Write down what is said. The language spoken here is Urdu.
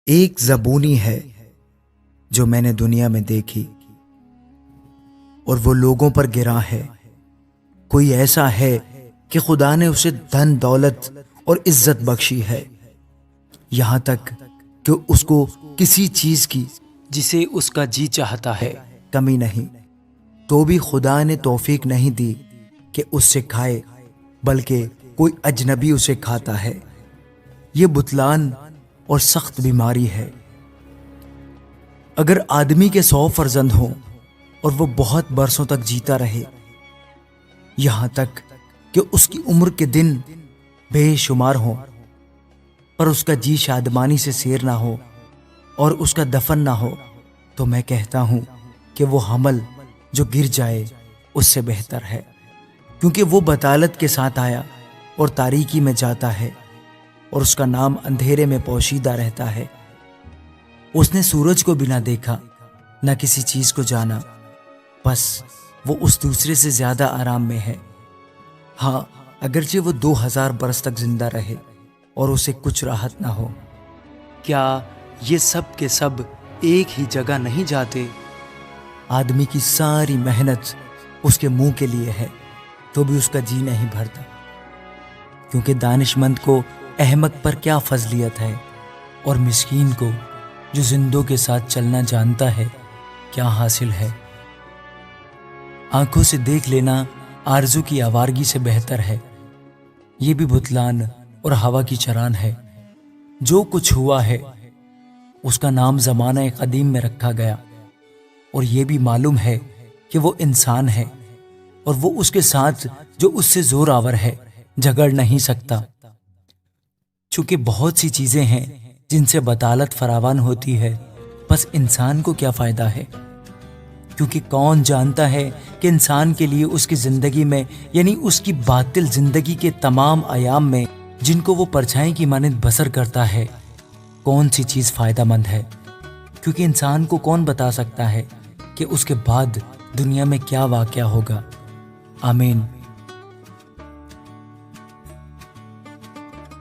ایک زبونی ہے جو میں نے دنیا میں دیکھی اور وہ لوگوں پر گرا ہے۔ کوئی ایسا ہے کہ خدا نے اسے دھن دولت اور عزت بخشی ہے، یہاں تک کہ اس کو کسی چیز کی جسے اس کا جی چاہتا ہے کمی نہیں، تو بھی خدا نے توفیق نہیں دی کہ اس سے کھائے، بلکہ کوئی اجنبی اسے کھاتا ہے۔ یہ بتلان اور سخت بیماری ہے۔ اگر آدمی کے 100 فرزند ہوں اور وہ بہت برسوں تک جیتا رہے، یہاں تک کہ اس کی عمر کے دن بے شمار ہوں، پر اس کا جی شادمانی سے سیر نہ ہو اور اس کا دفن نہ ہو، تو میں کہتا ہوں کہ وہ حمل جو گر جائے اس سے بہتر ہے، کیونکہ وہ بطالت کے ساتھ آیا اور تاریکی میں جاتا ہے، اور اس کا نام اندھیرے میں پوشیدہ رہتا ہے۔ اس نے سورج کو بھی نہ دیکھا، نہ کسی چیز کو جانا، بس وہ اس دوسرے سے زیادہ آرام میں ہے۔ ہاں، اگرچہ وہ 2000 برس تک زندہ رہے اور اسے کچھ راحت نہ ہو۔ کیا یہ سب کے سب ایک ہی جگہ نہیں جاتے؟ آدمی کی ساری محنت اس کے منہ کے لیے ہے، تو بھی اس کا جی نہیں بھرتا، کیونکہ دانش مند کو احمق پر کیا فضلیت ہے، اور مسکین کو جو زندوں کے ساتھ چلنا جانتا ہے کیا حاصل ہے۔ آنکھوں سے دیکھ لینا آرزو کی آوارگی سے بہتر ہے۔ یہ بھی بتلان اور ہوا کی چران ہے۔ جو کچھ ہوا ہے اس کا نام زمانہ قدیم میں رکھا گیا، اور یہ بھی معلوم ہے کہ وہ انسان ہے، اور وہ اس کے ساتھ جو اس سے زور آور ہے جھگڑ نہیں سکتا، چونکہ بہت سی چیزیں ہیں جن سے بطالت فراوان ہوتی ہے، بس انسان کو کیا فائدہ ہے؟ کیونکہ کون جانتا ہے کہ انسان کے لیے اس کی زندگی میں، یعنی اس کی باطل زندگی کے تمام ایام میں، جن کو وہ پرچھائی کی مانند بسر کرتا ہے، کون سی چیز فائدہ مند ہے؟ کیونکہ انسان کو کون بتا سکتا ہے کہ اس کے بعد دنیا میں کیا واقعہ ہوگا؟ آمین۔